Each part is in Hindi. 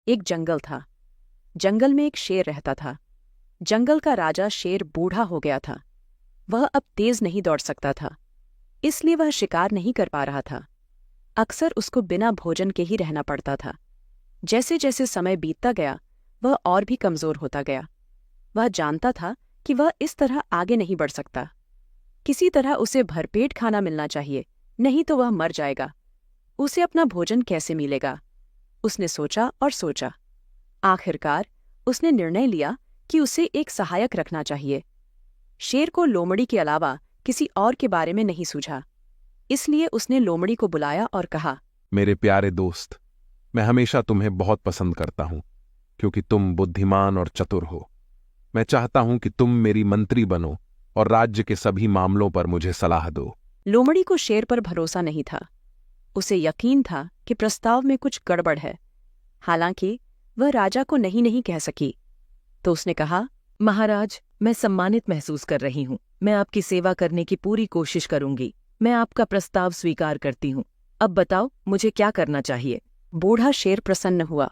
एक जंगल था। जंगल में एक शेर रहता था। जंगल का राजा शेर बूढ़ा हो गया था। वह अब तेज नहीं दौड़ सकता था, इसलिए वह शिकार नहीं कर पा रहा था। अक्सर उसको बिना भोजन के ही रहना पड़ता था। जैसे जैसे समय बीतता गया, वह और भी कमजोर होता गया। वह जानता था कि वह इस तरह आगे नहीं बढ़ सकता। किसी तरह उसे भरपेट खाना मिलना चाहिए, नहीं तो वह मर जाएगा। उसे अपना भोजन कैसे मिलेगा? उसने सोचा और सोचा। आखिरकार उसने निर्णय लिया कि उसे एक सहायक रखना चाहिए। शेर को लोमड़ी के अलावा किसी और के बारे में नहीं सूझा, इसलिए उसने लोमड़ी को बुलाया और कहा, मेरे प्यारे दोस्त, मैं हमेशा तुम्हें बहुत पसंद करता हूं, क्योंकि तुम बुद्धिमान और चतुर हो। मैं चाहता हूं कि तुम मेरी मंत्री बनो और राज्य के सभी मामलों पर मुझे सलाह दो। लोमड़ी को शेर पर भरोसा नहीं था। उसे यकीन था कि प्रस्ताव में कुछ गड़बड़ है। हालांकि वह राजा को नहीं नहीं कह सकी, तो उसने कहा, महाराज, मैं सम्मानित महसूस कर रही हूँ। मैं आपकी सेवा करने की पूरी कोशिश करूंगी। मैं आपका प्रस्ताव स्वीकार करती हूँ। अब बताओ, मुझे क्या करना चाहिए? बूढ़ा शेर प्रसन्न हुआ।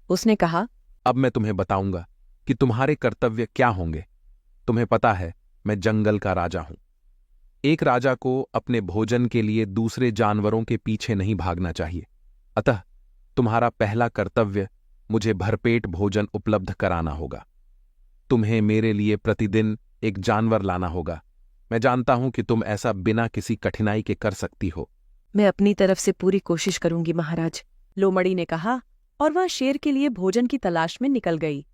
उसने कहा, अब मैं तुम्हें बताऊंगा कि तुम्हारे कर्तव्य क्या होंगे। तुम्हें पता है, मैं जंगल का राजा हूं। एक राजा को अपने भोजन के लिए दूसरे जानवरों के पीछे नहीं भागना चाहिए। अतः तुम्हारा पहला कर्तव्य मुझे भरपेट भोजन उपलब्ध कराना होगा। तुम्हें मेरे लिए प्रतिदिन एक जानवर लाना होगा। मैं जानता हूं कि तुम ऐसा बिना किसी कठिनाई के कर सकती हो। मैं अपनी तरफ से पूरी कोशिश करूंगी महाराज। लोमड़ी ने कहा, और वह शेर के लिए भोजन की तलाश में निकल गई।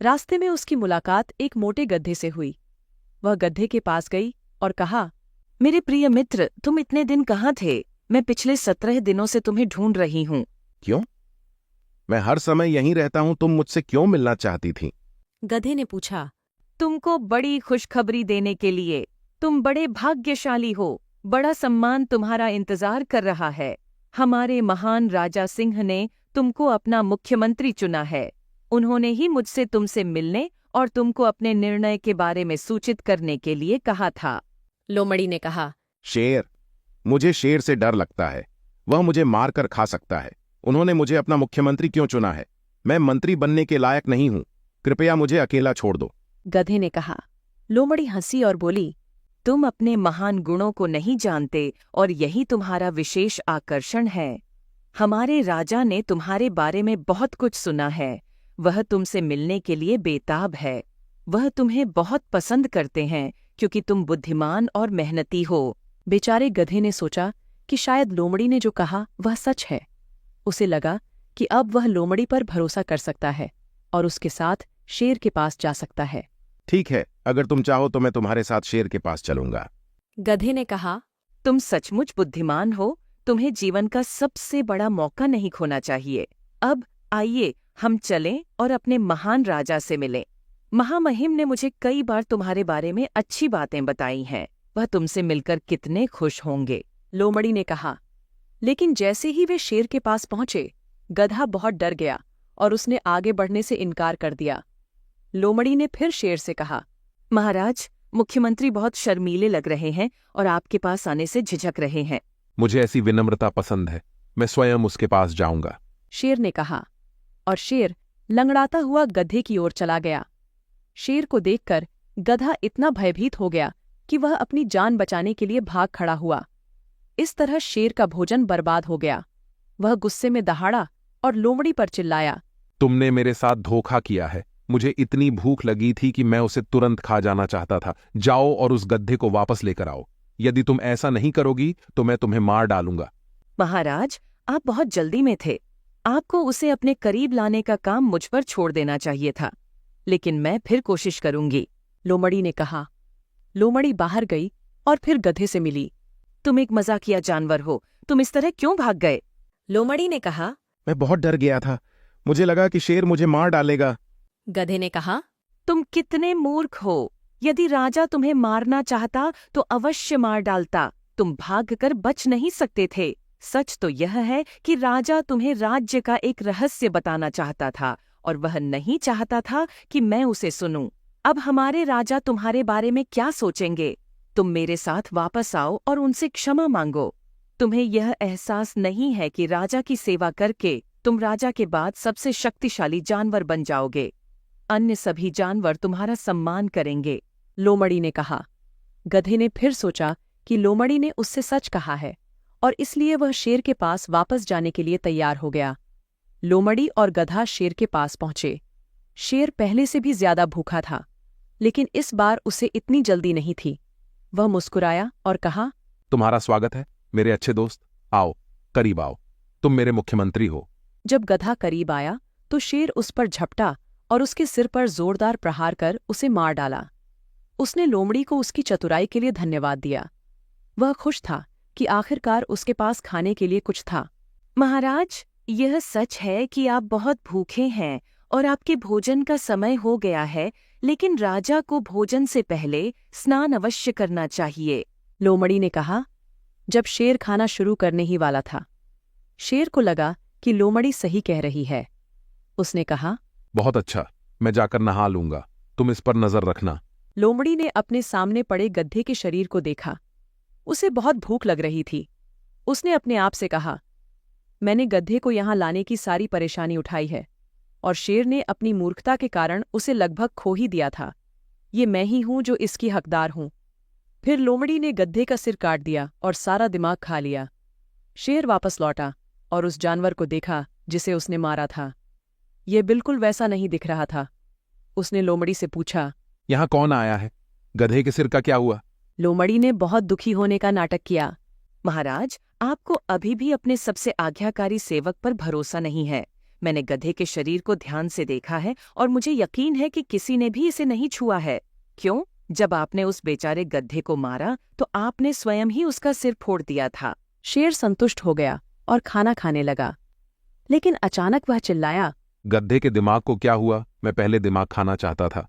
रास्ते में उसकी मुलाकात एक मोटे गधे से हुई। वह गधे के पास गई और कहा, मेरे प्रिय मित्र, तुम इतने दिन कहाँ थे? मैं पिछले 17 दिनों से तुम्हें ढूंढ रही हूँ। क्यों? मैं हर समय यहीं रहता हूं, तुम मुझसे क्यों मिलना चाहती थी? गधे ने पूछा। तुमको बड़ी खुशखबरी देने के लिए। तुम बड़े भाग्यशाली हो। बड़ा सम्मान तुम्हारा इंतजार कर रहा है। हमारे महान राजा सिंह ने तुमको अपना मुख्यमंत्री चुना है। उन्होंने ही मुझसे तुमसे मिलने और तुमको अपने निर्णय के बारे में सूचित करने के लिए कहा था। लोमड़ी ने कहा, शेर, मुझे शेर से डर लगता है। वह मुझे मारकर खा सकता है। उन्होंने मुझे अपना मुख्यमंत्री क्यों चुना है? मैं मंत्री बनने के लायक नहीं हूं। कृपया मुझे अकेला छोड़ दो। गधे ने कहा। लोमड़ी हंसी और बोली, तुम अपने महान गुणों को नहीं जानते और यही तुम्हारा विशेष आकर्षण है। हमारे राजा ने तुम्हारे बारे में बहुत कुछ सुना है। वह तुमसे मिलने के लिए बेताब है। वह तुम्हें बहुत पसंद करते हैं क्योंकि तुम बुद्धिमान और मेहनती हो। बेचारे गधे ने सोचा कि शायद लोमड़ी ने जो कहा वह सच है। उसे लगा कि अब वह लोमड़ी पर भरोसा कर सकता है और उसके साथ शेर के पास जा सकता है। ठीक है, अगर तुम चाहो तो मैं तुम्हारे साथ शेर के पास चलूंगा। गधे ने कहा, तुम सचमुच बुद्धिमान हो। तुम्हें जीवन का सबसे बड़ा मौका नहीं खोना चाहिए। अब आइए हम चलें और अपने महान राजा से मिलें। महामहिम ने मुझे कई बार तुम्हारे बारे में अच्छी बातें बताई हैं। वह तुमसे मिलकर कितने खुश होंगे। लोमड़ी ने कहा। लेकिन जैसे ही वे शेर के पास पहुंचे, गधा बहुत डर गया और उसने आगे बढ़ने से इनकार कर दिया। लोमड़ी ने फिर शेर से कहा, महाराज, मुख्यमंत्री बहुत शर्मीले लग रहे हैं और आपके पास आने से झिझक रहे हैं। मुझे ऐसी विनम्रता पसंद है। मैं स्वयं उसके पास जाऊंगा। शेर ने कहा, और शेर लंगड़ाता हुआ गधे की ओर चला गया। शेर को देखकर गधा इतना भयभीत हो गया कि वह अपनी जान बचाने के लिए भाग खड़ा हुआ। इस तरह शेर का भोजन बर्बाद हो गया। वह गुस्से में दहाड़ा और लोमड़ी पर चिल्लाया, तुमने मेरे साथ धोखा किया है। मुझे इतनी भूख लगी थी कि मैं उसे तुरंत खा जाना चाहता था। जाओ और उस गधे को वापस लेकर आओ। यदि तुम ऐसा नहीं करोगी तो मैं तुम्हें मार डालूंगा। महाराज, आप बहुत जल्दी में थे। आपको उसे अपने करीब लाने का काम मुझ पर छोड़ देना चाहिए था, लेकिन मैं फिर कोशिश करूंगी। लोमड़ी ने कहा। लोमड़ी बाहर गई और फिर गधे से मिली। तुम एक मजाकिया जानवर हो। तुम इस तरह क्यों भाग गए? लोमड़ी ने कहा। मैं बहुत डर गया था। मुझे लगा कि शेर मुझे मार डालेगा। गधे ने कहा। तुम कितने मूर्ख हो। यदि राजा तुम्हें मारना चाहता तो अवश्य मार डालता। तुम भागकर बच नहीं सकते थे। सच तो यह है कि राजा तुम्हें राज्य का एक रहस्य बताना चाहता था और वह नहीं चाहता था कि मैं उसे सुनूं। अब हमारे राजा तुम्हारे बारे में क्या सोचेंगे? तुम मेरे साथ वापस आओ और उनसे क्षमा मांगो। तुम्हें यह एहसास नहीं है कि राजा की सेवा करके तुम राजा के बाद सबसे शक्तिशाली जानवर बन जाओगे। अन्य सभी जानवर तुम्हारा सम्मान करेंगे। लोमड़ी ने कहा। गधे ने फिर सोचा कि लोमड़ी ने उससे सच कहा है और इसलिए वह शेर के पास वापस जाने के लिए तैयार हो गया। लोमड़ी और गधा शेर के पास पहुंचे। शेर पहले से भी ज्यादा भूखा था, लेकिन इस बार उसे इतनी जल्दी नहीं थी। वह मुस्कुराया और कहा, तुम्हारा स्वागत है मेरे अच्छे दोस्त। आओ, करीब आओ, तुम मेरे मुख्यमंत्री हो। जब गधा करीब आया तो शेर उस पर झपटा और उसके सिर पर जोरदार प्रहार कर उसे मार डाला। उसने लोमड़ी को उसकी चतुराई के लिए धन्यवाद दिया। वह खुश था कि आखिरकार उसके पास खाने के लिए कुछ था। महाराज, यह सच है कि आप बहुत भूखे हैं और आपके भोजन का समय हो गया है, लेकिन राजा को भोजन से पहले स्नान अवश्य करना चाहिए। लोमड़ी ने कहा, जब शेर खाना शुरू करने ही वाला था। शेर को लगा कि लोमड़ी सही कह रही है। उसने कहा, बहुत अच्छा, मैं जाकर नहा लूंगा, तुम इस पर नजर रखना। लोमड़ी ने अपने सामने पड़े गधे के शरीर को देखा। उसे बहुत भूख लग रही थी। उसने अपने आप से कहा, मैंने गधे को यहां लाने की सारी परेशानी उठाई है और शेर ने अपनी मूर्खता के कारण उसे लगभग खो ही दिया था। ये मैं ही हूं जो इसकी हकदार हूं। फिर लोमड़ी ने गधे का सिर काट दिया और सारा दिमाग खा लिया। शेर वापस लौटा और उस जानवर को देखा जिसे उसने मारा था। यह बिल्कुल वैसा नहीं दिख रहा था। उसने लोमड़ी से पूछा, यहां कौन आया है? गधे के सिर का क्या हुआ? लोमड़ी ने बहुत दुखी होने का नाटक किया। महाराज, आपको अभी भी अपने सबसे आज्ञाकारी सेवक पर भरोसा नहीं है। मैंने गधे के शरीर को ध्यान से देखा है और मुझे यकीन है कि किसी ने भी इसे नहीं छुआ है। क्यों? जब आपने उस बेचारे गधे को मारा तो आपने स्वयं ही उसका सिर फोड़ दिया था। शेर संतुष्ट हो गया और खाना खाने लगा, लेकिन अचानक वह चिल्लाया, गधे के दिमाग को क्या हुआ? मैं पहले दिमाग खाना चाहता था।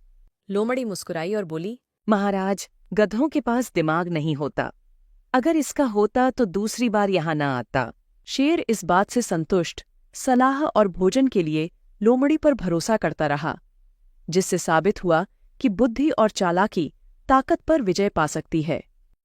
लोमड़ी मुस्कुराई और बोली, महाराज, गधों के पास दिमाग नहीं होता। अगर इसका होता तो दूसरी बार यहाँ न आता। शेर इस बात से संतुष्ट सलाह और भोजन के लिए लोमड़ी पर भरोसा करता रहा, जिससे साबित हुआ कि बुद्धि और चालाकी ताकत पर विजय पा सकती है।